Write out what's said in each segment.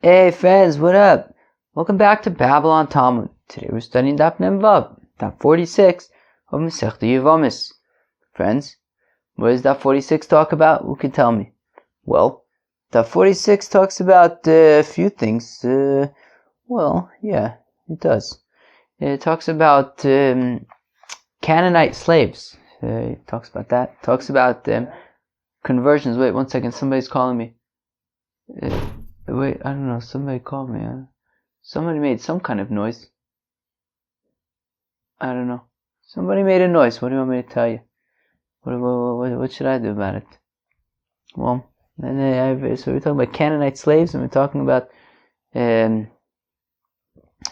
Hey friends, what up? Welcome back to Babylon Talmud. Today we're studying Daf Vav, Daf 46 of Masechta Yevamos. Friends, what does Daf 46 talk about? Who can tell me? Well, Daf 46 talks about a few things. It does. It talks about Canaanite slaves. It talks about that. It talks about conversions. Wait one second, somebody's calling me. Wait, I don't know, somebody called me. Somebody made some kind of noise. I don't know. Somebody made a noise. What do you want me to tell you? What should I do about it? Well, so we're talking about Canaanite slaves, and we're talking about what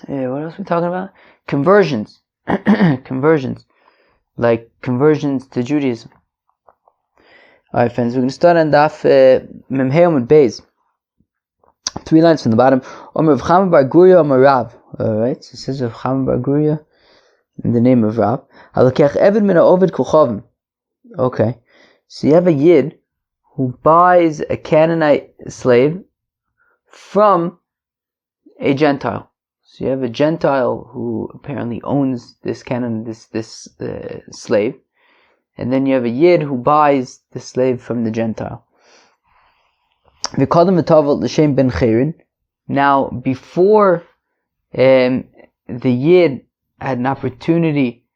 else are we talking about? Conversions. Conversions. Like conversions to Judaism. Alright friends, we're going to start on Daf Memheim and Beis. 3 lines from the bottom. Omer Rav Chama bar Guria Omer Rav. Alright, so it says Rav Chama bar Guria in the name of Rav. Halakech Eved min ha'oved kochavim. Okay, so you have a Yid who buys a Canaanite slave from a Gentile. So you have a Gentile who apparently owns this slave, and then you have a Yid who buys the slave from the Gentile. We call them l'shem ben chayrin. Now, before the Yid had an opportunity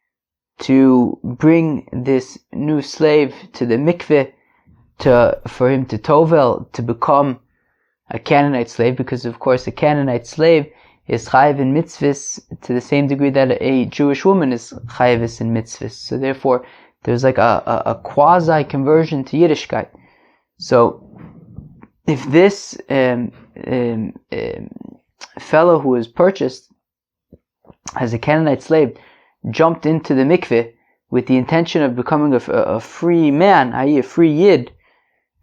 to bring this new slave to the mikveh for him to tovel, to become a Canaanite slave, because of course a Canaanite slave is chayiv in mitzvahs to the same degree that a Jewish woman is chayiv in mitzvahs. So therefore, there's like a quasi conversion to Yiddishkeit. So if this fellow who was purchased as a Canaanite slave jumped into the mikveh with the intention of becoming a free man, i.e. a free Yid,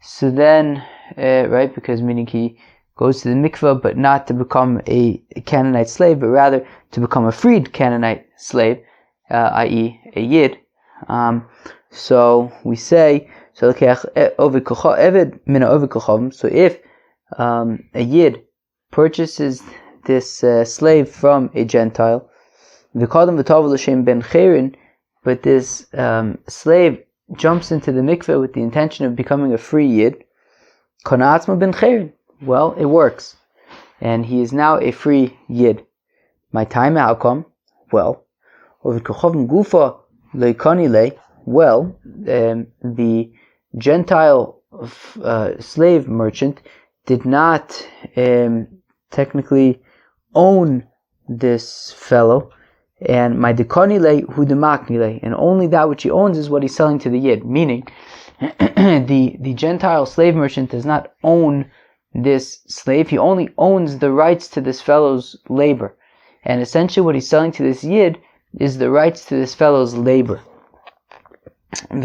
so then, right, because meaning he goes to the mikveh but not to become a Canaanite slave, but rather to become a freed Canaanite slave, i.e. a Yid. So we say, so if a Yid purchases this slave from a Gentile, we call them l'shem ben chayrin, but this slave jumps into the mikveh with the intention of becoming a free Yid, kona'atzma ben chayrin. Well, it works, and he is now a free Yid. My time, how come? Well, the Gentile slave merchant did not technically own this fellow, and my dekonile hu demaknile, and only that which he owns is what he's selling to the Yid. Meaning, the Gentile slave merchant does not own this slave; he only owns the rights to this fellow's labor, and essentially what he's selling to this Yid is the rights to this fellow's labor. And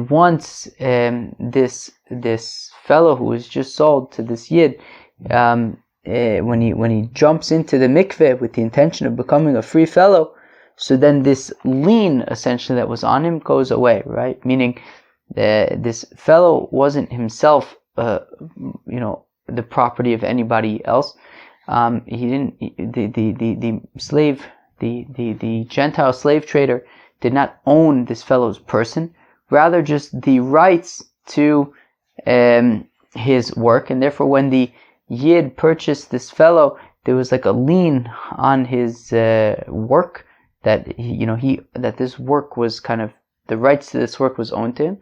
once this fellow who was just sold to this Yid, when he jumps into the mikveh with the intention of becoming a free fellow, so then this lien essentially that was on him goes away, right? Meaning this fellow wasn't himself the property of anybody else. The Gentile slave trader did not own this fellow's person, rather just the rights to his work, and therefore when the Yid purchased this fellow, there was like a lien on his work that that this work was kind of, the rights to this work was owned to him.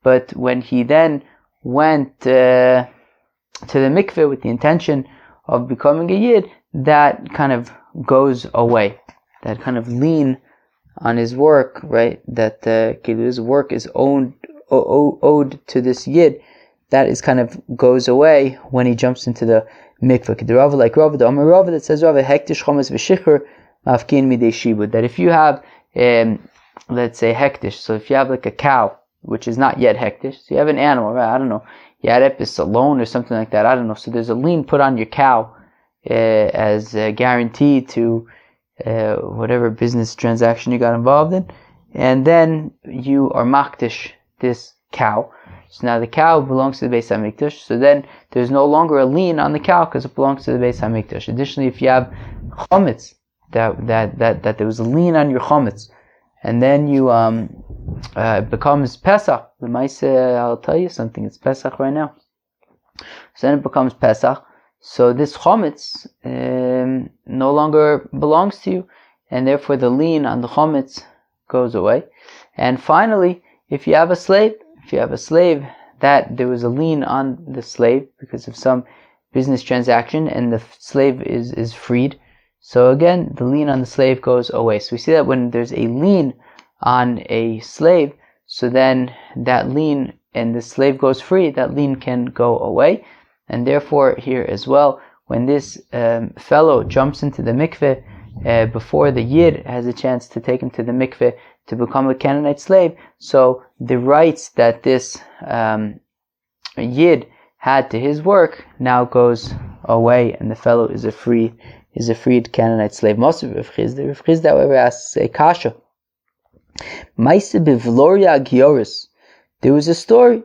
But when he then went to the mikveh with the intention of becoming a Yid, that kind of goes away. That kind of lien on his work, right? That his work is owed to this Yid, that is kind of goes away when he jumps into the mikveh. The Rava, like Rava, the Omer Rava that says Rava hektish chomes v'shichur mafkin midei shibud. That if you have, let's say hektish, so if you have like a cow which is not yet hektish, so you have an animal, right? I don't know, yarep is a loan or something like that. I don't know. So there's a lien put on your cow as a guarantee to whatever business transaction you got involved in, and then you are makdish this cow. So now the cow belongs to the Beis Hamikdash. So then there's no longer a lien on the cow because it belongs to the Beis Hamikdash. Additionally, if you have chametz, that there was a lien on your chametz, and then you it becomes Pesach. I'll tell you something. It's Pesach right now. So then it becomes Pesach. So this chametz no longer belongs to you, and therefore the lien on the chametz goes away. And finally, if you have a slave that there was a lien on the slave because of some business transaction, and the slave is freed, so again the lien on the slave goes away. So we see that when there's a lien on a slave, so then that lien, and the slave goes free, that lien can go away. And therefore here as well, when this fellow jumps into the mikveh before the Yid has a chance to take him to the mikveh to become a Canaanite slave, so the rights that this Yid had to his work now goes away, and the fellow is a freed Canaanite slave. Most of Rav Chizda, however, asks a kasha. Maise bevloria Gioris. There was a story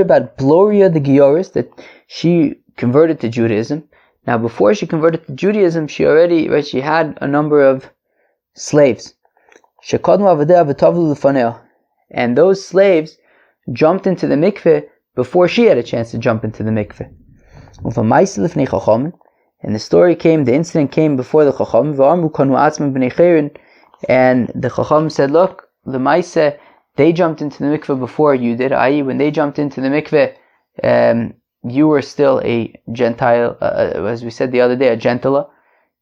about Gloria the Gioris, that she converted to Judaism. Now, before she converted to Judaism, she had a number of slaves. And those slaves jumped into the mikveh before she had a chance to jump into the mikveh. And the incident came before the Chacham, and the Chacham said, look, the Maise, they jumped into the mikveh before you did, i.e. when they jumped into the mikveh, you were still a Gentile, as we said the other day, a Gentila,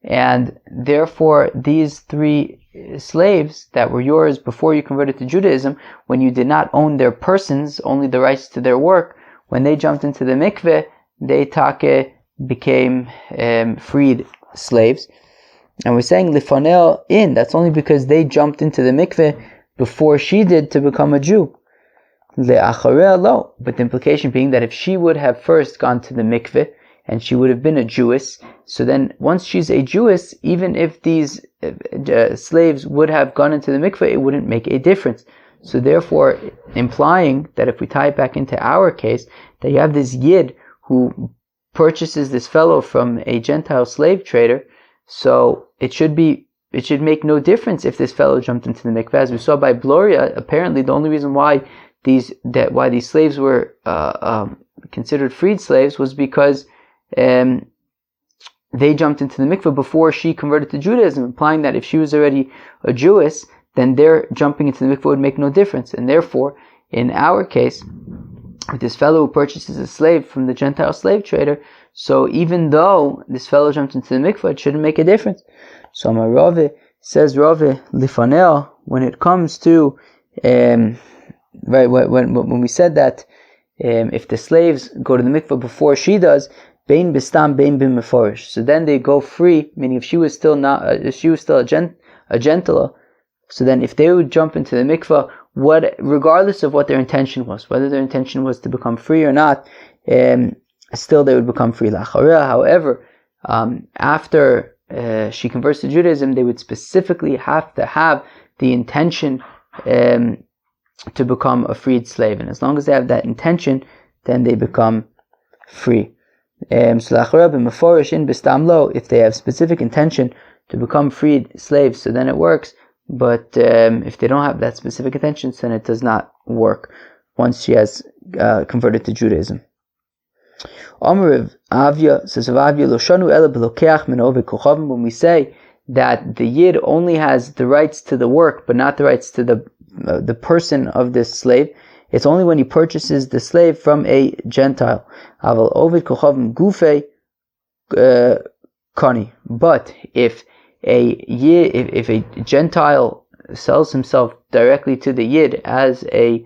and therefore these three slaves that were yours before you converted to Judaism, when you did not own their persons, only the rights to their work, when they jumped into the mikveh, they became freed slaves. And we're saying lifanel in, that's only because they jumped into the mikveh before she did to become a Jew. Le'achareh lo, but the implication being that if she would have first gone to the mikveh and she would have been a Jewess, so then once she's a Jewess, even if these slaves would have gone into the mikveh, it wouldn't make a difference. So therefore, implying that if we tie it back into our case, that you have this Yid who purchases this fellow from a Gentile slave trader, so it should make no difference if this fellow jumped into the mikveh. As we saw by Gloria, apparently the only reason why these slaves were considered freed slaves was because they jumped into the mikveh before she converted to Judaism, implying that if she was already a Jewess, then their jumping into the mikveh would make no difference. And therefore, in our case, with this fellow who purchases a slave from the Gentile slave trader, so even though this fellow jumped into the mikveh, it shouldn't make a difference. So my Rave says, Rave lifanel, when it comes to right, when we said that if the slaves go to the mikveh before she does, bein bistam bein bin meforish, so then they go free. Meaning, if she was still a gentile, so then if they would jump into the mikveh, regardless of what their intention was, whether their intention was to become free or not, still they would become free. However, after she converts to Judaism, they would specifically have to have the intention to become a freed slave, and as long as they have that intention, then they become free. If they have specific intention to become freed slaves, so then it works. But if they don't have that specific intention, then it does not work once she has converted to Judaism. When we say that the Yid only has the rights to the work, but not the rights to the person of this slave, it's only when he purchases the slave from a Gentile. But if a Gentile sells himself directly to the Yid as a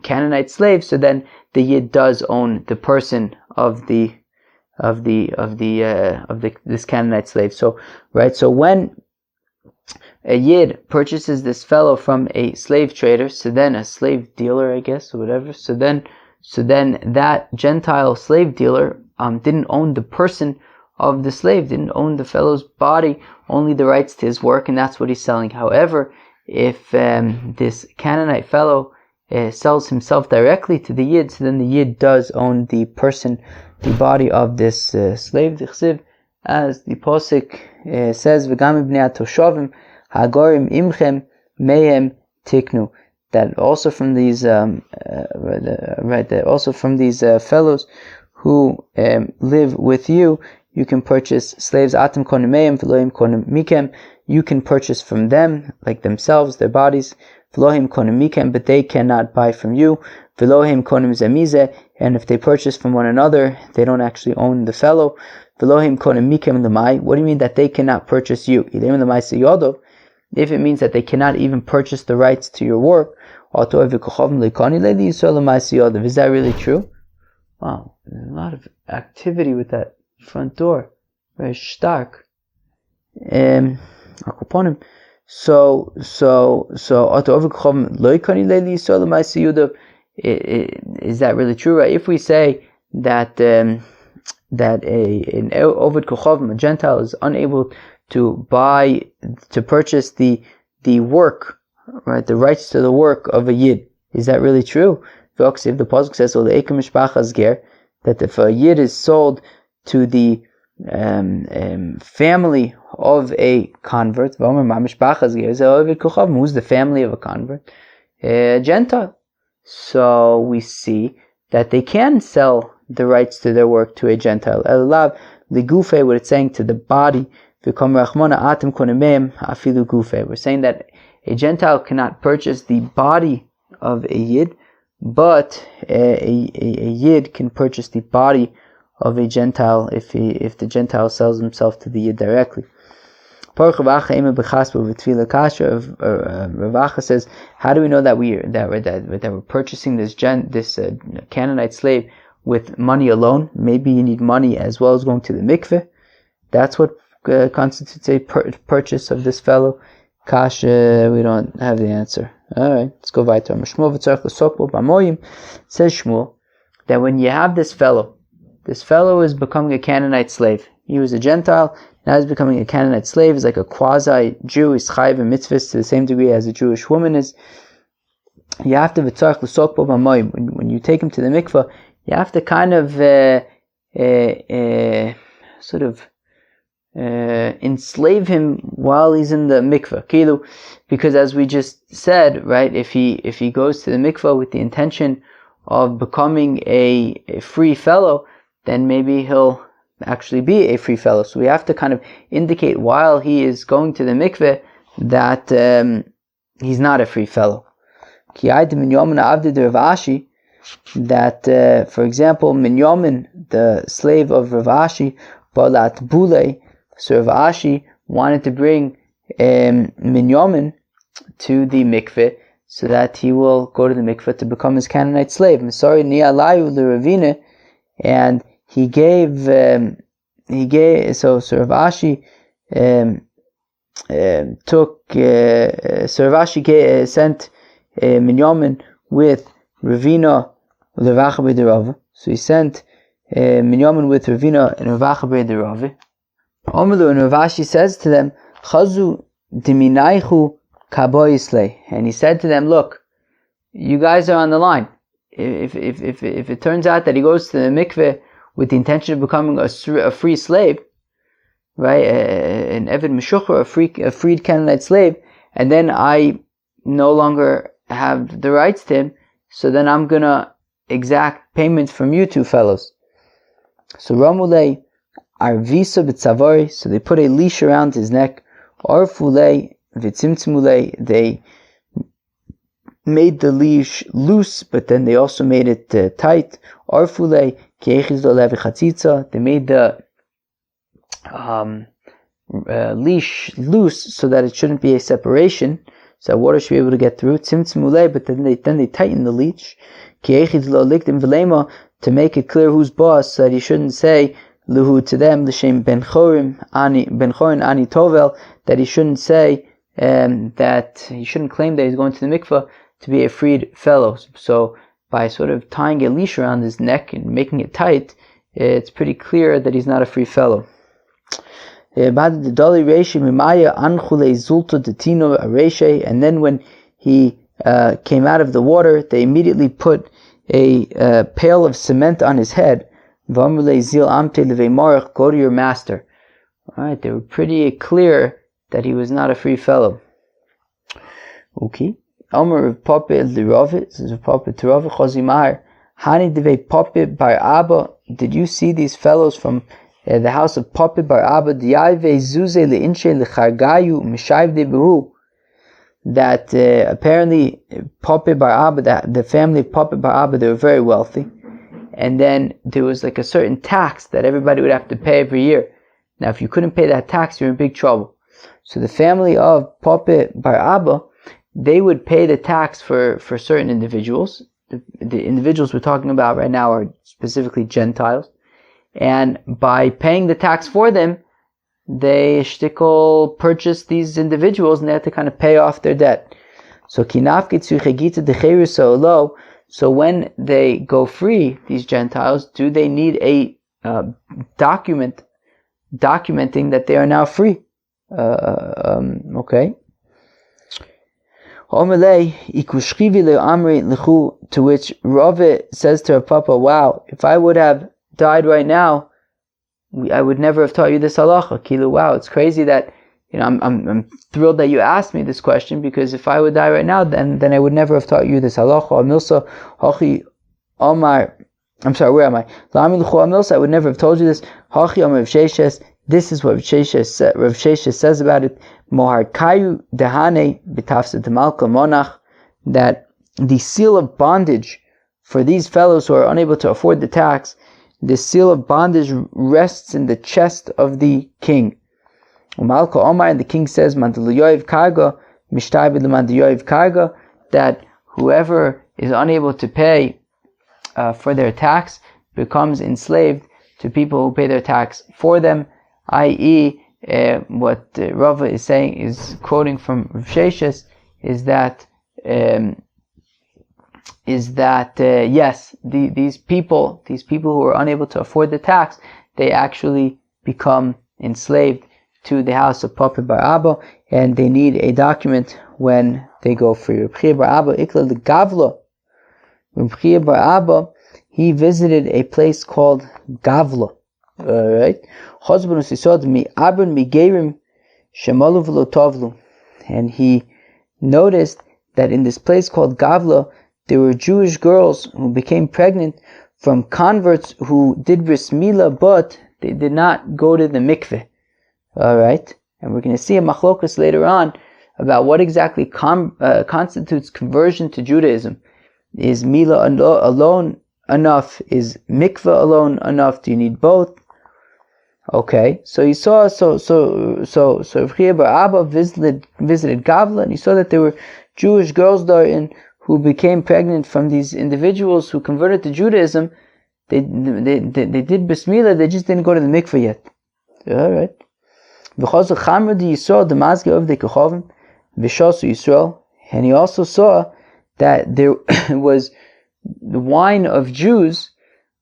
Canaanite slave, so then the Yid does own the person of this Canaanite slave. So when a Yid purchases this fellow from a slave trader, so then a slave dealer, I guess, or whatever, so then that Gentile slave dealer didn't own the person of the slave, didn't own the fellow's body, only the rights to his work, and that's what he's selling. However, if this Canaanite fellow sells himself directly to the Yid, so then the Yid does own the person, the body of this slave. As the Posik says, V'gam ibnei atoshavim hagorim imchem mehem tiknu. That also from these fellows who live with you, you can purchase slaves. Atem konim mehem v'lohim konim mikem. You can purchase from them, like themselves, their bodies. V'lohim konim mikem, but they cannot buy from you. V'lohim konim zemizeh, and if they purchase from one another, they don't actually own the fellow. V'lohim konim mikem l'mai. What do you mean that they cannot purchase you? If it means that they cannot even purchase the rights to your work, is that really true? Wow, there's a lot of activity with that front door. Very stark. So, is that really true? Right? If we say that an Ovid Kochavim, a Gentile, is unable to purchase the work, right, the rights to the work of a Yid, is that really true? If the Pasuk says that if a Yid is sold to the family of a convert, who's the family of a convert? A Gentile. So we see that they can sell the rights to their work to a Gentile. What it's saying to the body. We're saying that a Gentile cannot purchase the body of a Yid, but a Yid can purchase the body of a Gentile if the Gentile sells himself to the Yid directly. Ravacha says, how do we know that we're purchasing this Canaanite slave with money alone? Maybe you need money as well as going to the mikveh. That's what constitutes a purchase of this fellow. Kasha, we don't have the answer. Alright, let's go weiter. Says Shmuel that when you have this fellow is becoming a Canaanite slave. He was a Gentile, now he's becoming a Canaanite slave. He's like a quasi-Jew. He's chayiv and mitzvahs to the same degree as a Jewish woman is. You have to when you take him to the mikvah, you have to kind of enslave him while he's in the mikvah, because as we just said, right, if he goes to the mikvah with the intention of becoming a free fellow, then maybe he'll actually be a free fellow. So we have to kind of indicate while he is going to the mikveh that he's not a free fellow. That, for example, Minyamin, the slave of Rav Ashi, Balat Bule, so Rav Ashi wanted to bring Minyamin to the mikveh so that he will go to the mikveh to become his Canaanite slave. And he gave so Rav Ashi sent Minyamin with Ravina Levacha B'derava. So he sent Minyamin with Ravina and Levacha B'derava. Omalu, and Rav Ashi says to them, Chazu diminaichu kaboisle, and he said to them, look, you guys are on the line. If it turns out that he goes to the mikveh with the intention of becoming a free slave, right, an Eved Meshuchar, a freed Canaanite slave, and then I no longer have the rights to him, so then I'm gonna exact payment from you two fellows. So Ramulei Arvisa b'tzavari, so they put a leash around his neck. Arfulei v'tzimtzimulei, they made the leash loose, but then they also made it tight. Arfulei ki'echiz lo levi chatzitza, they made the leash loose so that it shouldn't be a separation, so that water should be able to get through. Tzimtzimulei, but then they tightened the leash. Ki'echiz lo likdim v'lema, to make it clear who's boss, so that he shouldn't say Luhu to them, L'shem ben chorin ani tovel, that he shouldn't say that he shouldn't claim that he's going to the mikveh to be a freed fellow. So by sort of tying a leash around his neck and making it tight, it's pretty clear that he's not a free fellow. And then when he came out of the water, they immediately put a pail of cement on his head. Go to your master. Alright, they were pretty clear that he was not a free fellow. Okay. Omer Papa Lirove, this is Papa Tirove Chozimar. Hani Deve Papa Bar Abba. Did you see these fellows from the house of Papa Bar Abba? Diave Zuze Leinshe Lechargayu Mishayv de Behu. That apparently Papa Bar Abba, the family of Papa Bar Abba, they were very wealthy. And then there was like a certain tax that everybody would have to pay every year. Now, if you couldn't pay that tax, you're in big trouble. So the family of Papa Bar Abba, they would pay the tax for certain individuals. The individuals we're talking about right now are specifically Gentiles. And by paying the tax for them, they shtickle purchased these individuals and they had to kind of pay off their debt. So so when they go free, these Gentiles, do they need a documenting that they are now free? Okay. To which Rave says to her papa, wow, if I would have died right now, I would never have taught you this halacha. Kilu, wow, it's crazy that, I'm thrilled that you asked me this question, because if I would die right now, then I would never have taught you this halacha. I'm sorry, where am I? I would never have told you this. This is what Rav Sheshes says about it. That the seal of bondage for these fellows who are unable to afford the tax, the seal of bondage rests in the chest of the king. And the king says, that whoever is unable to pay for their tax becomes enslaved to people who pay their tax for them, i.e., what Rava is saying, is quoting from Rav Sheshes, is that yes, these people who are unable to afford the tax, they actually become enslaved to the house of Papa Bar Abba, and they need a document when they go free. Reb Chia Bar Abba ikla legavla. Reb Chia Bar Abba, he visited a place called Gavla. Alright. And he noticed that in this place called Gavla, there were Jewish girls who became pregnant from converts who did bris milah, but they did not go to the mikveh. Alright. And we're going to see a machlokas later on about what exactly constitutes conversion to Judaism. Is milah alone enough? Is mikveh alone enough? Do you need both? Okay, so he saw, so Rav Chia Bar Abba visited Gavla, and he saw that there were Jewish girls there who became pregnant from these individuals who converted to Judaism. They did bris milah, they just didn't go to the mikveh yet. Alright. And he also saw that there was the wine of Jews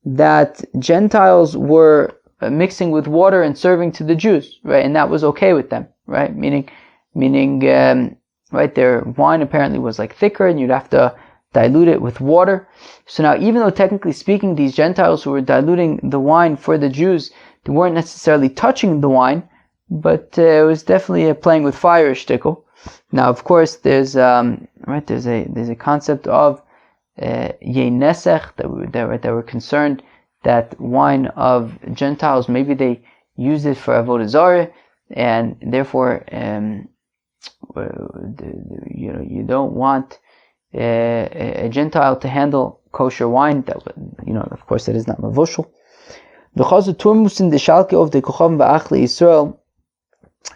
that Gentiles were mixing with water and serving to the Jews, right? And that was okay with them, right? Meaning, right, their wine apparently was like thicker, and you'd have to dilute it with water. So now, even though technically speaking, these Gentiles who were diluting the wine for the Jews, they weren't necessarily touching the wine, but it was definitely a playing with fire shtickle. Now, of course, there's a concept of yenesech that we're concerned that wine of Gentiles, maybe they use it for avodah zarah, and therefore, you don't want a Gentile to handle kosher wine. That, of course, that is not mavushal.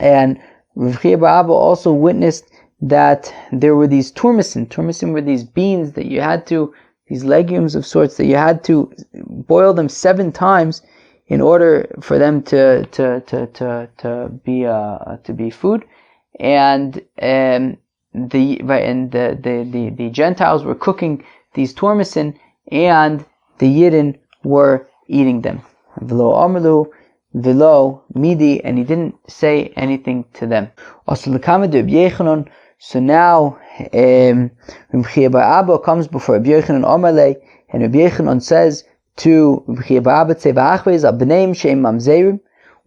And Rav Chia Bar Abba also witnessed that there were these turmisin. Turmisin were these beans that you had to, these legumes of sorts that you had to boil them 7 times in order for them to be food. And the Gentiles were cooking these turmisin, and the Yidden were eating them. V'lo amalu, v'lo midi, and he didn't say anything to them. Also, l'kamed Reb Yechanan, So now Rabbi Chia bar Abba comes before Rabbi Yochanan Omerle, and Rabbi Yochanan says to Rabbi Chia bar Abba,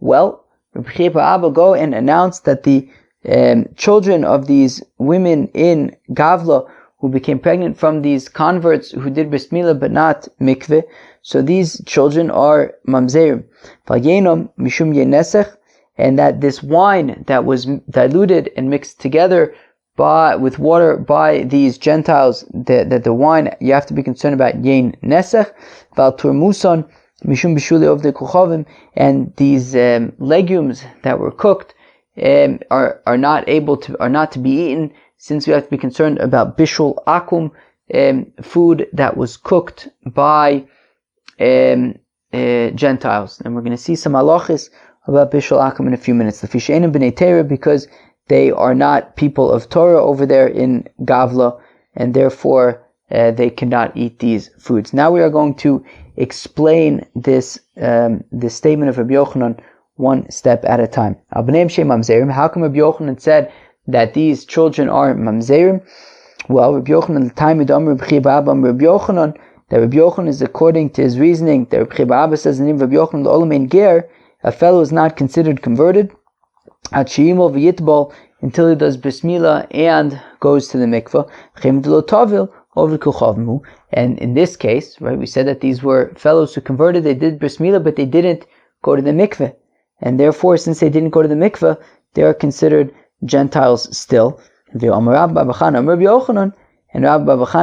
well, Rabbi Chia bar Abba, go and announce that the children of these women in Gavla who became pregnant from these converts who did bris milah but not mikveh, so these children are mamzerim. Mishum yenesech, and that this wine that was diluted and mixed together with water by these Gentiles, that the wine, you have to be concerned about yen nesech, val turmuson mishum bishuli of the kuchavim, and these legumes that were cooked are not to be eaten, since we have to be concerned about bishul akum, food that was cooked by Gentiles. And we're going to see some halachis about bishul akum in a few minutes. The fishenim b'nei Torah, because they are not people of Torah over there in Gavla, and therefore they cannot eat these foods. Now we are going to explain this statement of Rabbi Yochanan one step at a time. How come Rabbi Yochanan said that these children are mamzerim? Well, Rabbi Yochanan, the time of Rabbi Chia bar Abba, Rabbi Yochanan, that Rabbi Yochanan is according to his reasoning, that Rabbi Chia bar Abba says in the name of Rabbi Yochanan, the Olamein Ger, a fellow is not considered converted until he does bris milah and goes to the mikvah. And in this case, right, we said that these were fellows who converted, they did bris milah, but they didn't go to the mikveh. And therefore, since they didn't go to the mikveh, they are considered Gentiles still. And Rabbi bar Chana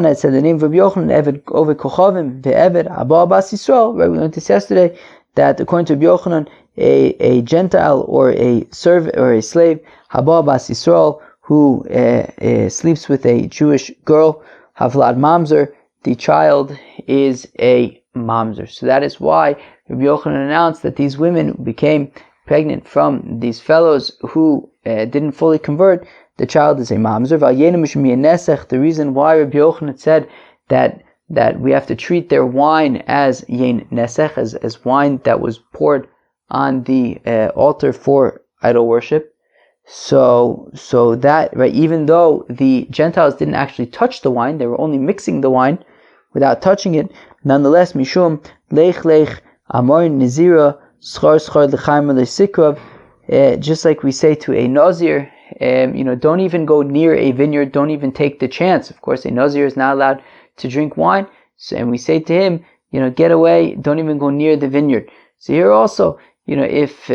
had said the name of Rabbi Yochanan, Eved Oved Kochavim, Ve'eved Haba Bas Yisrael. Right, we learned this yesterday, that according to Rabbi Yochanan, a Gentile or a servant or a slave, Haba Bas Yisrael, who sleeps with a Jewish girl, Havlad Mamzer, the child is a Mamzer. So that is why Rabbi Yochanan announced that these women became pregnant from these fellows who didn't fully convert. The child is a mamzer. The reason why Rabbi Yochanan said that we have to treat their wine as yen nesech, as wine that was poured on the altar for idol worship. So that, right, even though the Gentiles didn't actually touch the wine, they were only mixing the wine without touching it. Nonetheless, mishum lech amor nizira schar l'chaim le'sikrav, just like we say to a nazir, don't even go near a vineyard, don't even take the chance. Of course, a nazir is not allowed to drink wine, and we say to him, get away, don't even go near the vineyard. So here also, if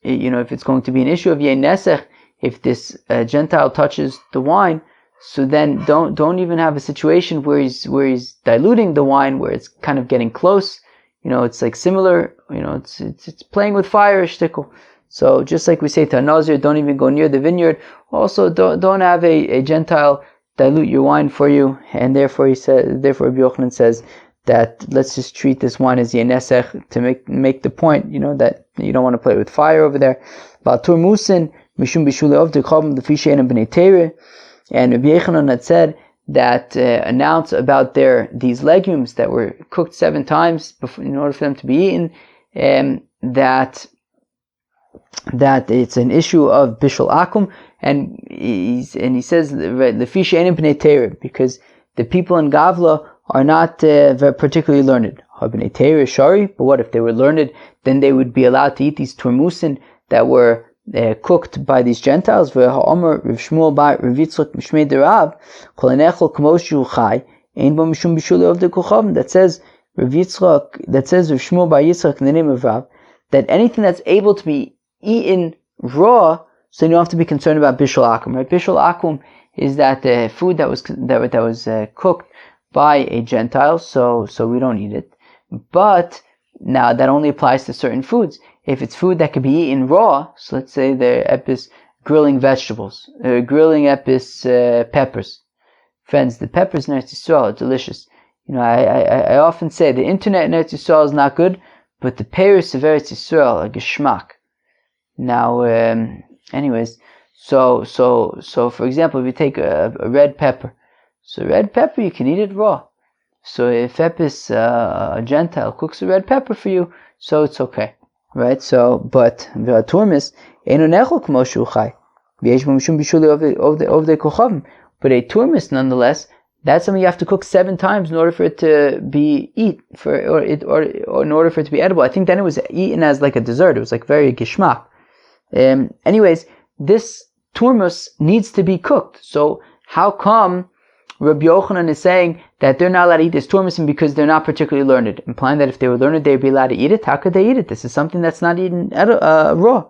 it's going to be an issue of yen nesech, if this Gentile touches the wine, so then don't even have a situation where he's diluting the wine, where it's kind of getting close. It's like similar. It's playing with fire, shtickle. So just like we say to a nazir, don't even go near the vineyard. Also, don't have a Gentile dilute your wine for you. And therefore Rabbi Yochanan says that let's just treat this wine as yenesech, to make the point, that you don't want to play with fire over there. Baltur musin mishum bishule of the chabim the fishenim b'nei Torah. And Rabbi Yochanan had said that announce about these legumes that were cooked 7 times in order for them to be eaten, that it's an issue of bishul akum, and he says lefi she'enim b'nei Torah, because the people in Gavla are not very particularly learned. B'nei Torah shari, but what if they were learned? Then they would be allowed to eat these turmusin that were cooked by these Gentiles. That says Rav Shmuel bar Yitzchak in the name of Rav, that anything that's able to be eaten raw, so you don't have to be concerned about bishul akum. Right? Bishul akum is that the food that was cooked by a Gentile, so we don't eat it. But now that only applies to certain foods. If it's food that could be eaten raw, so let's say they're epis grilling vegetables, grilling epis peppers. Friends, the peppers in Eretz Yisrael are delicious. I often say the internet in Eretz Yisrael is not good, but the peiros of Eretz Yisrael are geschmack. Now, anyways, so for example, if you take a red pepper, so red pepper you can eat it raw. So if epis a Gentile cooks a red pepper for you, so it's okay. Right, but v'aturmis eno nechol k'mo shu chai. But a turmis, nonetheless, that's something you have to cook 7 times in order for it to be or in order for it to be edible. I think then it was eaten as like a dessert. It was like very geschmack. Anyways, this turmus needs to be cooked. So how come Rabbi Yochanan is saying that they're not allowed to eat this turmus because they're not particularly learned, implying that if they were learned, they'd be allowed to eat it? How could they eat it? This is something that's not eaten raw.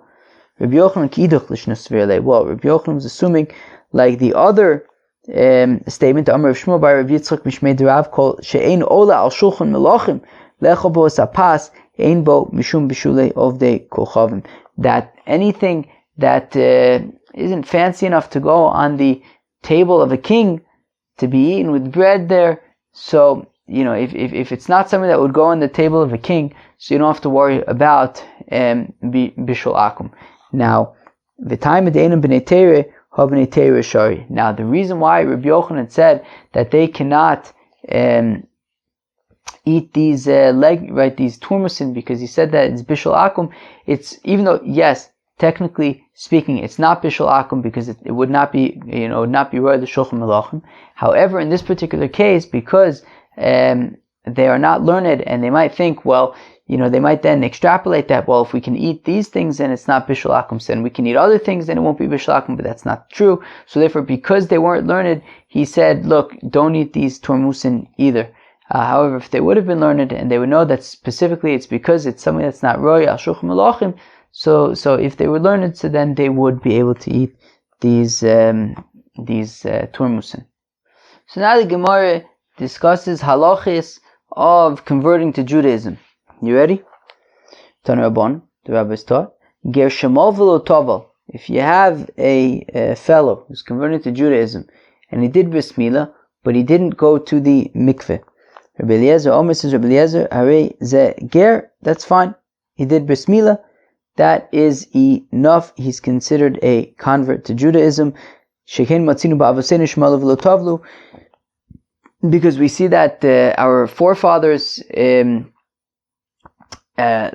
Rabbi Yochanan kiduch l'shnus. Well, Rabbi Yochanan was assuming like the other statement, Amar Rav Shmuel by Rav Yitzchak Mishmei Derav, called she'ein ola al shulchan melachim lechol bo sapas ein bo mishum bishulei ovdei kochavim. That anything that isn't fancy enough to go on the table of a king to be eaten with bread there, so if it's not something that would go on the table of a king, so you don't have to worry about bishul akum. Now, the time of the enum b'nei teireh. Now, the reason why Rabbi Yochanan said that they cannot eat these these turmusin, because he said that it's bishul akum. It's, even though, yes, technically speaking, it's not bishul akum because it would not be, not be roy the shulchan melachim. However, in this particular case, because they are not learned, and they might think, well, they might then extrapolate that, well, if we can eat these things, then it's not bishul akum, and we can eat other things, then it won't be bishul akum, but that's not true. So therefore, because they weren't learned, he said, look, don't eat these turmusin either. However, if they would have been learned, and they would know that specifically it's because it's something that's not roy al shulchan melachim, so if they were learned, so then they would be able to eat these turmusin. So now the Gemara discusses halachis of converting to Judaism. You ready? Tana Rabban, the rabbis taught, ger shemal v'lo tovel. If you have a fellow who's converted to Judaism, and he did bris milah, but he didn't go to the mikveh. Rabbi Eliezer, Omer says, Rabbi Eliezer, hare ze ger, that's fine. He did bris milah, that is enough. He's considered a convert to Judaism. Shekein matzinu ba'avosenu shemal v'lo tovlu, because we see that our forefathers,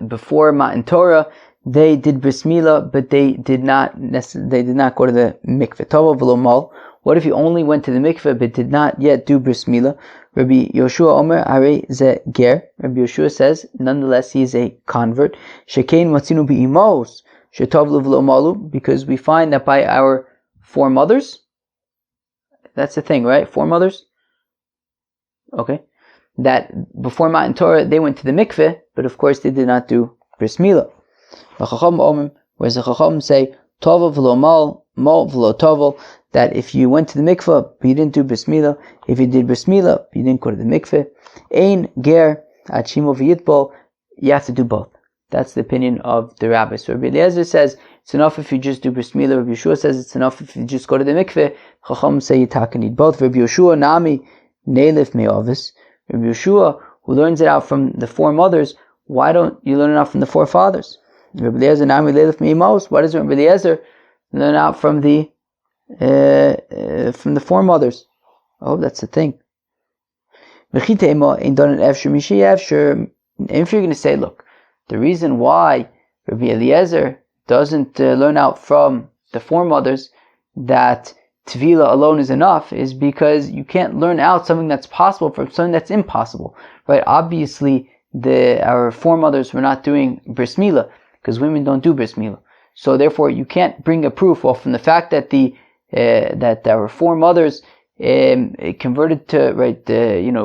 before Matan Torah, they did bris milah, but they did not go to the mikveh. Tovel v'lo mal. What if he only went to the mikveh but did not yet do bris milah? Rabbi Yoshua Omer hare ze ger. Rabbi Yoshua says, nonetheless, he is a convert. Shekein matzinu bi'imos shetovlu v'lo malu, because we find that by our foremothers, that's the thing, right? Foremothers. Okay. That before Matan Torah, they went to the mikveh, but of course they did not do bris milah. Whereas the Chacham say, tovel v'lo mal v'lo tovel, that if you went to the mikveh, but you didn't do bris milah, if you did bris milah, but you didn't go to the mikveh, ein ger achimo v'yitbol, you have to do both. That's the opinion of the rabbis. So Rabbi Eliezer says, it's enough if you just do bris milah. Rabbi Yeshua says, it's enough if you just go to the mikveh. Chacham say, you need both. Rabbi Yeshua nami neilif me'ovis. Rabbi Yeshua, who learns it out from the foremothers, why don't you learn it out from the forefathers? Rabbi Eliezer nami neilif me'imos. Why does Rabbi Eliezer learn out from the foremothers? Oh, that's the thing. If you're going to say, look, the reason why Rabbi Eliezer doesn't learn out from the foremothers that Tvila alone is enough, is because you can't learn out something that's possible from something that's impossible, right? Obviously, our foremothers were not doing bris milah, because women don't do bris milah. So therefore, you can't bring a proof from the fact that that our foremothers converted to,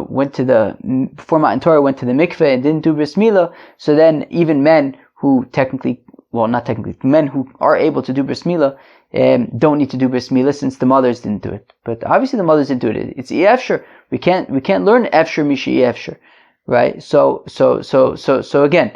went to before Matan Torah, went to the mikveh and didn't do bris milah. So then, even men who men who are able to do bris milah don't need to do bris milah, since the mothers didn't do it. But obviously the mothers didn't do it. It's efshar. We can't learn efshar mishi efshar, right? So again,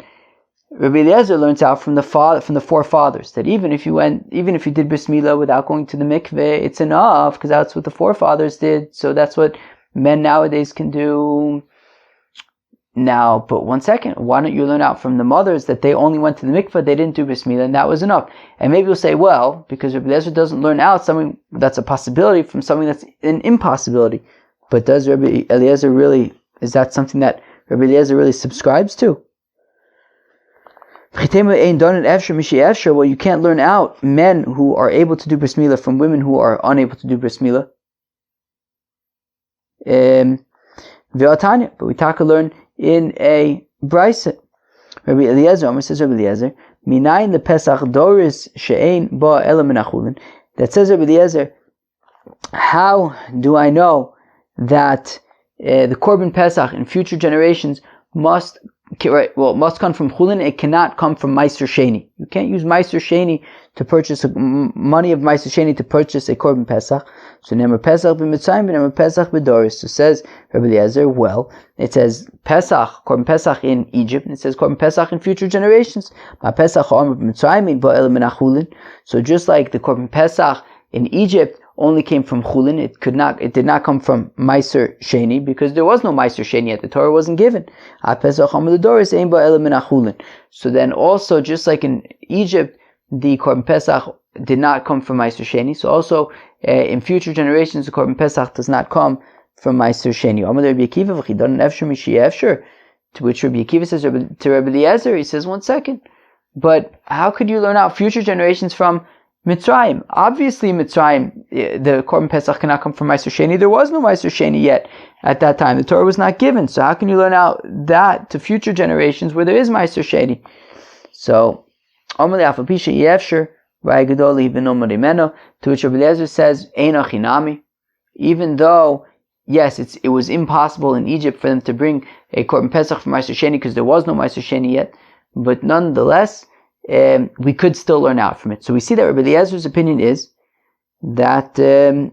Rabbi Eliezer learns out from the forefathers that even if you did bris milah without going to the mikveh, it's enough, because that's what the forefathers did. So that's what men nowadays can do. Now, but one second, why don't you learn out from the mothers that they only went to the mikveh, they didn't do bris milah, and that was enough? And maybe you'll say, well, because Rabbi Eliezer doesn't learn out something that's a possibility from something that's an impossibility. But does Rabbi Eliezer really, is that something that Rabbi Eliezer really subscribes to? Well, you can't learn out men who are able to do bris milah from women who are unable to do bris milah. But we talk to learn in a brisa. Rabbi Eliezer, says Rabbi Eliezer, Minayin the Pesach Doris She'ein Ba Ela Min Achulin. That says Rabbi Eliezer, how do I know that the Korban Pesach in future generations must come from Chulin? It cannot come from Meiser Sheni. You can't use Meiser Sheni to purchase money of Meiser Sheni to purchase a Korban Pesach. So Nemer Pesach b'Mitzrayim, Nemer Pesach b'Doris. So says Rabbi Eliezer, well, it says Pesach, Korban Pesach in Egypt, and it says Korban Pesach in future generations. So just like the Korban Pesach in Egypt only came from Chulin, it did not come from Meiser Sheni, because there was no Meiser Sheni yet. The Torah wasn't given. So then also, just like in Egypt, the Korban Pesach did not come from Meiser Sheni, so also in future generations, the Korban Pesach does not come from Meiser Sheni. To which Rabbi Akiva says to Rabbi Eliezer, he says, 1 second, but how could you learn out future generations from Mitzrayim? Obviously, Mitzrayim, the Korban Pesach cannot come from Meiser Sheni. There was no Meiser Sheni yet at that time. The Torah was not given. So how can you learn out that to future generations where there is Meiser Sheni? So, to which Rabbi Eliezer says, even though, yes, it was impossible in Egypt for them to bring a Korban Pesach from Meiser Sheni because there was no Meiser Sheni yet, but nonetheless, we could still learn out from it. So we see that Rabbi Eliezer's opinion is that done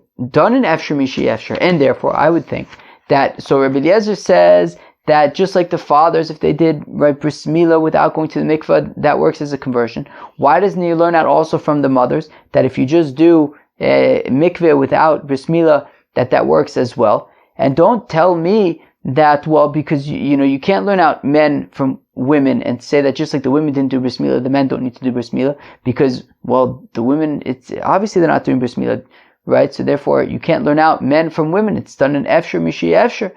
in efshar mishi efshar, and therefore I would think that, so Rabbi Eliezer says that just like the fathers, if they did bris milah without going to the mikvah, that works as a conversion. Why doesn't he learn out also from the mothers that if you just do mikvah without bris milah, that works as well? And don't tell me that, well, because you can't learn out men from women and say that just like the women didn't do bris milah, the men don't need to do bris milah, because, well, the women, it's obviously they're not doing bris milah, right? So therefore you can't learn out men from women. It's done in efshar mishi efshar.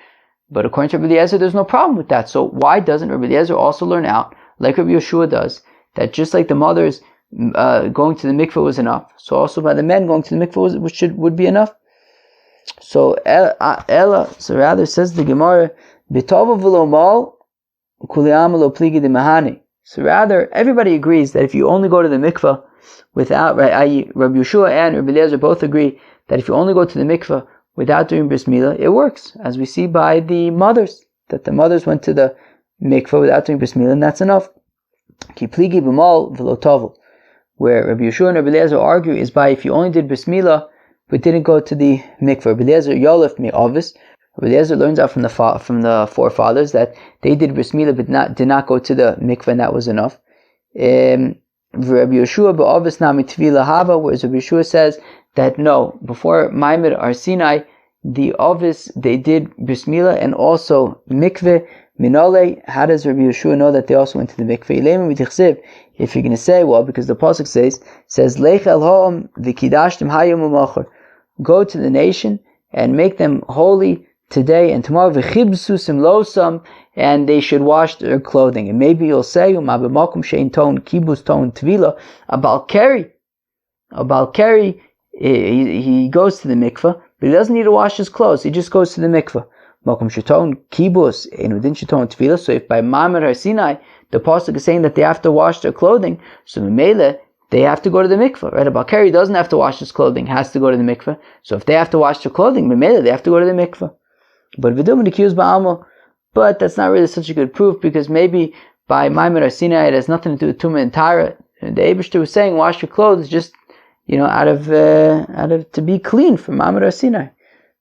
But according to Rabbi Eliezer, there's no problem with that. So why doesn't Rabbi Eliezer also learn out, like Rabbi Yeshua does, that just like the mothers going to the mikveh was enough, so also by the men going to the mikveh would be enough? So so rather says the Gemara, B'tova v'lo mal, kuliyam lo pligi de mahani. So rather, everybody agrees that if you only go to the mikveh without, right, i.e. Rabbi Yeshua and Rabbi Eliezer both agree that if you only go to the mikveh without doing bris milah, it works, as we see by the mothers, that the mothers went to the mikveh without doing bris milah, and that's enough. Ki pligi b'mal v'lo tovel. Where Rabbi Yeshua and Rabbi Eliezer argue is by if you only did bris milah but didn't go to the mikveh. Rabbi Eliezer yolef mi ovis. Rabbi Eliezer learns out from the forefathers that they did bris milah but did not go to the mikveh, and that was enough. Rabbi Yeshua ba'ovis nami tvila hava, whereas Rabbi Yeshua says that no, before Maimed Har Sinai, the ovis, they did bris milah and also mikveh. Minole, how does Rabbi Yeshua know that they also went to the mikveh? If you're going to say, well, because the pasuk says Lech el ha'am v'kidashtem hayom u'machar, go to the nation and make them holy today and tomorrow, v'chibsu simlosam, and they should wash their clothing. And maybe you'll say, u'ma'b'makum she'in ton kibus ton tvila, a balkari, he goes to the mikveh, but he doesn't need to wash his clothes, he just goes to the mikveh. Makom sheton kibus and within sheton tefillah. So if by Ma'amad Har Sinai the pasuk is saying that they have to wash their clothing, so Mimele they have to go to the mikveh, right? A balkari doesn't have to wash his clothing, has to go to the mikveh. So if they have to wash their clothing, Mimele they have to go to the mikveh. But v'dum accused ba'amo, but that's not really such a good proof, because maybe by Ma'amad Har Sinai it has nothing to do with tumah and tara. The Eibishter was saying wash your clothes just out of to be clean from Ma'amad Har Sinai,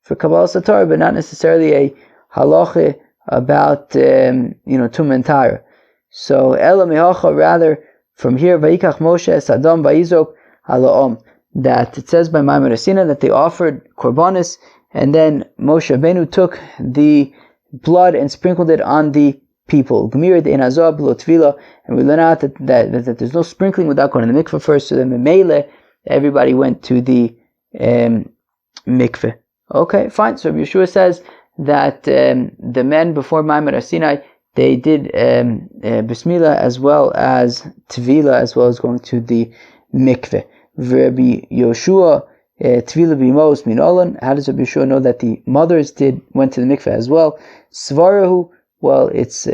for Kabbalah Satorah, but not necessarily a halacha about tumah and tara. So Ela mehacha, rather from here, Vayikach Moshe es Adam vayizrok halaom, that it says by Ma'amad Har Sinai that they offered korbanos, and then Moshe Rabbeinu took the blood and sprinkled it on the people. Gemira de Enazah b'lo tvila, and we learn out that there's no sprinkling without going to the mikveh first. So then Meile, everybody went to the mikveh. Okay, fine. So Yeshua says that the men before Ma'amad Har Sinai they did bris milah as well as tvila, as well as going to the mikveh. Rabbi Yoshua tvila b'imos min olan. How does Rabbi Yoshua know that the mothers went to the mikveh as well? Svarahu. Well, it's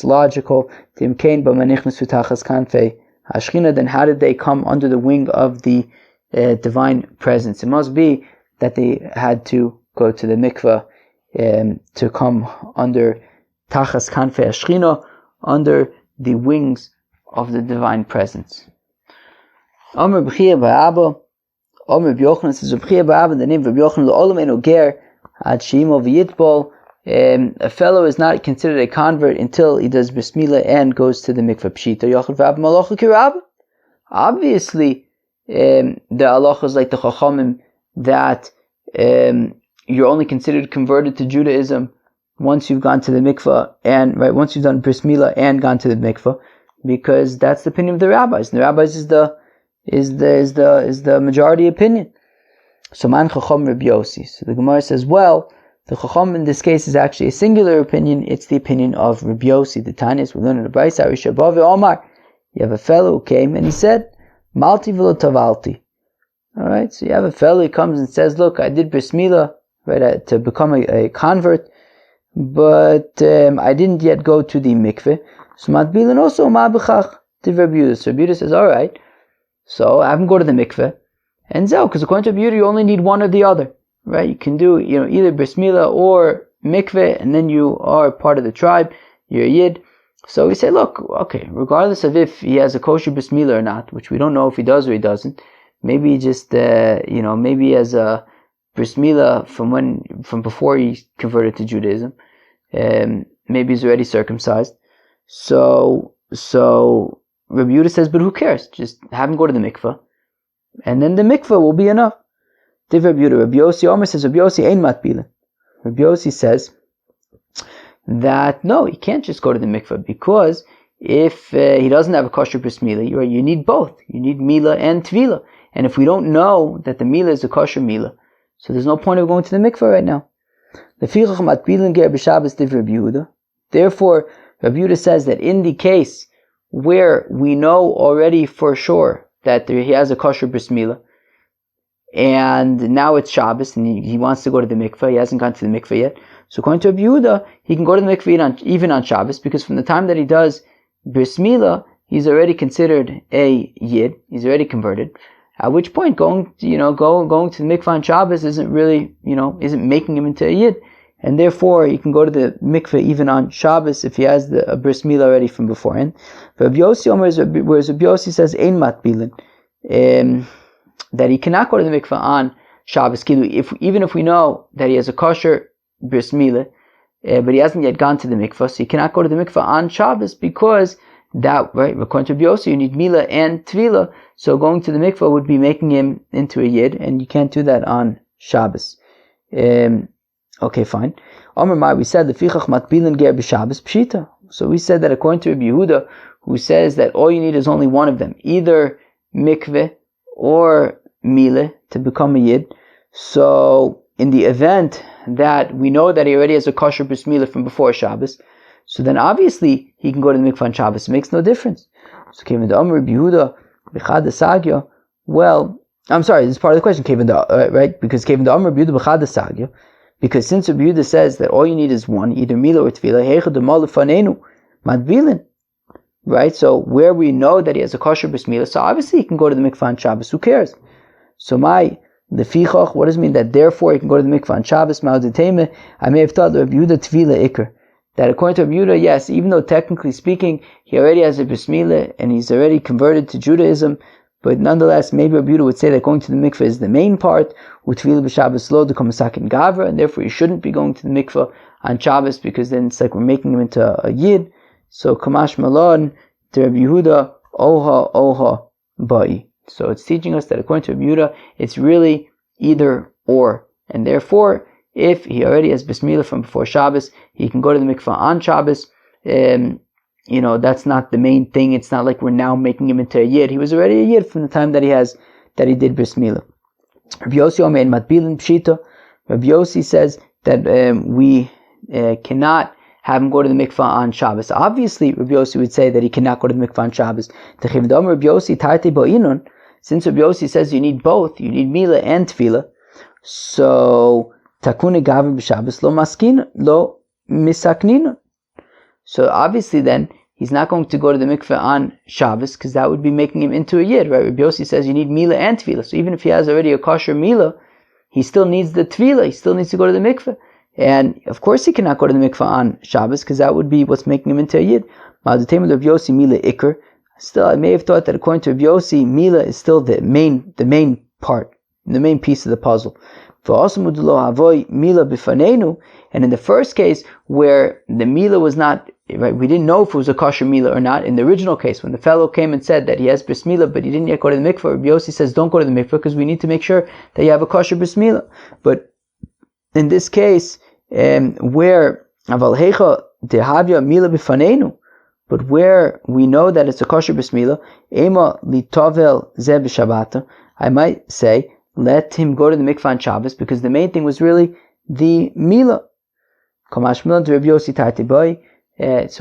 logical. Timkein b'manichnas v'tachas kanfei hashchina. Then how did they come under the wing of the divine presence? It must be that they had to go to the mikveh to come under tachas kanfei hashchina, under the wings of the divine presence. Omer b'chia ba'aba, Omer b'yochanan says b'chia ba'aba, the name of Yochanan l'olam eno ger ad she'imo v'yitbol. A fellow is not considered a convert until he does bris milah and goes to the mikveh. Pshita yochel v'ab malacha kirab. Obviously, the halacha is like the chachamim that you're only considered converted to Judaism once you've gone to the mikveh and once you've done bris milah and gone to the mikveh, because that's the opinion of the rabbis. And the rabbis is the majority opinion. So man chacham Rabbi Yossi. So the Gemara says, well, the chacham in this case is actually a singular opinion. It's the opinion of Rabbi Yossi. The Tanyas we learn in the Brayso, Rishabah Omar. You have a fellow who came and he said, Malti v'lo tavalti. Alright, so you have a fellow who comes and says, look, I did bris milah, to become a convert, but I didn't yet go to the mikveh. So matbilan also ma'bechach to Rabbi Yehuda. So Rabbi Yehuda says, alright, so I haven't go to the mikveh, and zeh, because according to Rabbi Yehuda, you only need one or the other, right? You can do, either bris milah or mikveh, and then you are part of the tribe, you're a yid. So we say, look, okay, regardless of if he has a kosher bris milah or not, which we don't know if he does or he doesn't, maybe he just, maybe he has a bris milah from before he converted to Judaism, maybe he's already circumcised. So Rabbi Yehuda says, but who cares? Just have him go to the mikveh, and then the mikveh will be enough. Div Rabbi Yehuda, Rabbi Yossi Omer says, Rabbi Yossi ein matbilan. Rabbi Yossi says that no, he can't just go to the mikveh, because if he doesn't have a kosher bris milah, you need both. You need milah and tvila. And if we don't know that the milah is a kosher milah, so there's no point of going to the mikveh right now. Therefore, Rabbi Yehuda says that in the case where we know already for sure that he has a kosher bris milah, and now it's Shabbos, and he wants to go to the mikveh, he hasn't gone to the mikveh yet. So according to Rabbi Yehuda, he can go to the mikveh even on Shabbos, because from the time that he does bris milah, he's already considered a yid, he's already converted. At which point, going to the mikveh on Shabbos isn't really, isn't making him into a yid, and therefore he can go to the mikveh even on Shabbos if he has a bris milah already from beforehand. Rabbi Yossi Omer, whereas Rabbi Yossi says ein matbilan, that he cannot go to the mikveh on Shabbos. Even if we know that he has a kosher bris milah, but he hasn't yet gone to the mikveh, so he cannot go to the mikveh on Shabbos, because that, right, according to Rabbi Yossi, you need milah and tvila, so going to the mikveh would be making him into a yid, and you can't do that on Shabbos. Okay, fine. Omer Mar, we said the fichach matbilan ger b'Shabbos pshita. So we said that according to Rabbi Yehuda, who says that all you need is only one of them, either mikveh or milah to become a yid. So in the event that we know that he already has a kosher bris milah from before Shabbos, so then obviously he can go to the mikveh on Shabbos. It makes no difference. So came into Omer Rabbi Yehuda b'chad sagya. Well, I'm sorry, this is part of the question. Right? Because came into Omer Rabbi Yehuda b'chad sagya. Because since Rabbi Yehuda says that all you need is one, either milah or tvila, heicha d'mal lefanenu madbilin. Right? So where we know that he has a kosher bris milah, so obviously he can go to the mikveh on Shabbos. Who cares? So the fichach, what does it mean that therefore he can go to the mikveh on Shabbos? I may have thought Rabbi Yehuda tvila ikr. That according to Rabbi Yehuda, yes, even though technically speaking, he already has a bris milah and he's already converted to Judaism, but nonetheless, maybe Rabbi Yehuda would say that going to the mikveh is the main part, u'tvila b'Shabbos lo d'kom masakin gavra, and therefore you shouldn't be going to the mikveh on Shabbos, because then it's like we're making him into a yid. So kamash malon to Rabbi Yehuda, oha ba'i. So it's teaching us that according to Rabbi Yehuda, it's really either or, and therefore, if he already has bris milah from before Shabbos, he can go to the mikveh on Shabbos. That's not the main thing. It's not like we're now making him into a yid. He was already a yid from the time that he did bris milah. Rabbi Yossi Omer matbilan pshita. Rabbi Yossi says that we cannot have him go to the mikvah on Shabbos. Obviously, Rabbi Yossi would say that he cannot go to the mikvah on Shabbos. Since Rabbi Yossi says you need both, you need Mila and Tefillah, so Takune Gavin b'Shabbos lo maskin lo misaknin. So obviously then, he's not going to go to the mikveh on Shabbos because that would be making him into a yid, right? Rabbi Yossi says you need Mila and Tefillah. So even if he has already a kosher Mila, he still needs the Tefillah. He still needs to go to the mikveh. And of course he cannot go to the mikveh on Shabbos because that would be what's making him into a yid. Ma'adutem Rabbi Yossi Mila Iker. Still, I may have thought that according to Rabbi Yossi, Mila is still the main part, the main piece of the puzzle. And in the first case, where the Mila was not, right, we didn't know if it was a kosher Mila or not. In the original case, when the fellow came and said that he has bris Mila, but he didn't yet go to the mikveh, Rabbi Yossi says, don't go to the mikveh because we need to make sure that you have a kosher bris Mila. But in this case, where aval heicha dehavya Mila b'fanenu, but where we know that it's a kosher bris Mila, ema litovel ze b'shabbata, I might say, let him go to the mikvah on Shabbos because the main thing was really the Mila. So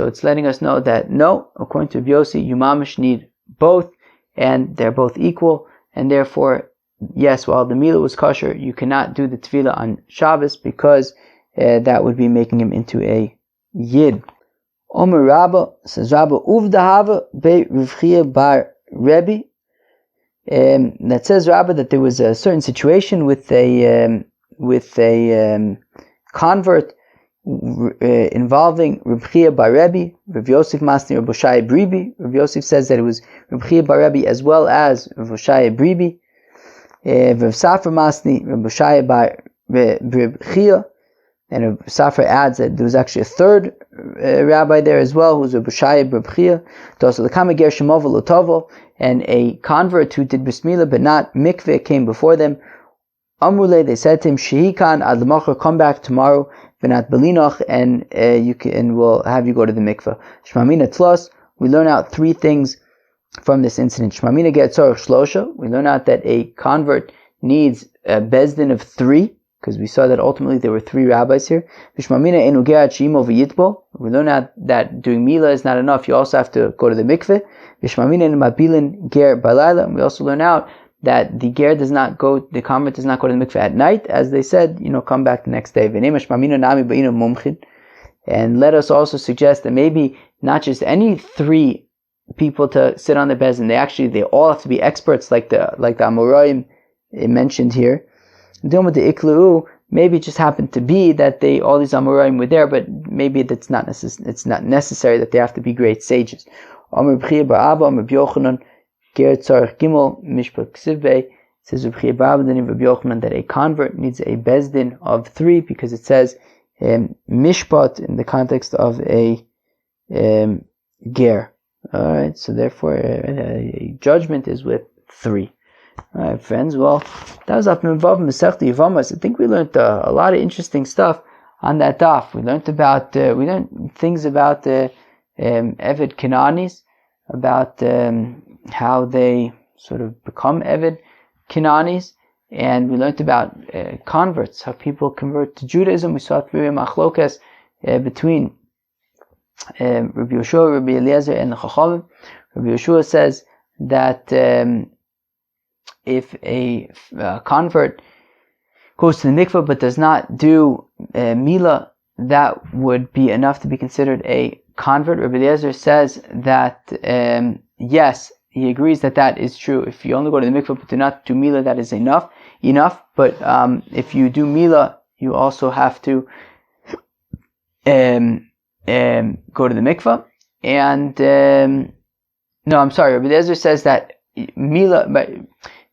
it's letting us know that no, according to Rabbi Yossi, you mamish need both, and they're both equal, and therefore, yes, while the Mila was kosher, you cannot do the Tefillah on Shabbos because that would be making him into a Yid. Omer Rabba, says Rabba, Uvdahava be Rivchia bar Rebbe. That says Rabba that there was a certain situation with a convert involving Reb Chia bar Rebbe, Reb Yosef Masni, Reb Hoshaya Bribi. Reb Yosef says that it was Reb Chia bar Rebbe as well as Reb Hoshaya Bribi. Reb Safra Masni, Reb Hoshaya bar Reb Chia. And Reb Safra adds that there was actually a third rabbi there as well, who was Reb Hoshaya bar Chia. And a convert who did bris Mila but not mikveh came before them. Amrule, they said to him, Shehikan ad l'machar, come back tomorrow, v'nat belinoch, and we'll have you go to the mikveh. Shmamina tlos, we learn out three things from this incident. Shmamina get tzorach shlosha, we learn out that a convert needs a bezdin of three, because we saw that ultimately there were three rabbis here. Shmamina enu gerat shimo v'yitbo, we learn out that doing Mila is not enough, you also have to go to the mikveh. Shmamina enu mabilin ger balayla, and we also learn out that the convert does not go to the mikveh at night, as they said, come back the next day. And let us also suggest that maybe not just any three people to sit on the bezdin, they all have to be experts, like the Amoraim mentioned here. Maybe it just happened to be that all these Amoraim were there, but maybe it's not necessary that they have to be great sages. Says Rabbi Yochanan that a convert needs a bezdin of three because it says mishpat in the context of a ger. Alright, so therefore a judgment is with three. Alright, friends, well, that was up in Masechta Yevamos. I think we learned a lot of interesting stuff on that daf. We learned things about the Eved Kananis, about how they sort of become Eved Kananis, and we learned about converts, how people convert to Judaism. We saw three machlokas between Rabbi Yeshua, Rabbi Eliezer, and the Chachamim. Rabbi Yeshua says that if a convert goes to the mikveh but does not do Mila, that would be enough to be considered a convert. Rabbi Eliezer says that yes, he agrees that is true. If you only go to the mikveh but do not do Mila, that is enough. But if you do Mila, you also have to go to the mikveh. And Rabbi Eliezer says that Mila,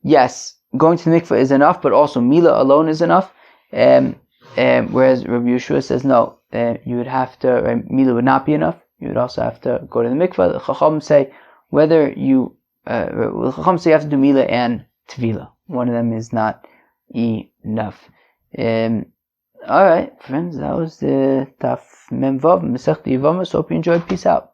yes, going to the mikveh is enough, but also Mila alone is enough. Whereas Rabbi Yeshua says no, you would have to, Mila would not be enough. You would also have to go to the mikveh. The Chacham say whether you have to do Mila and Tvila. One of them is not enough. Alright, friends, that was the Taf Mem Vav Masechta Yevamos. Hope you enjoyed. Peace out.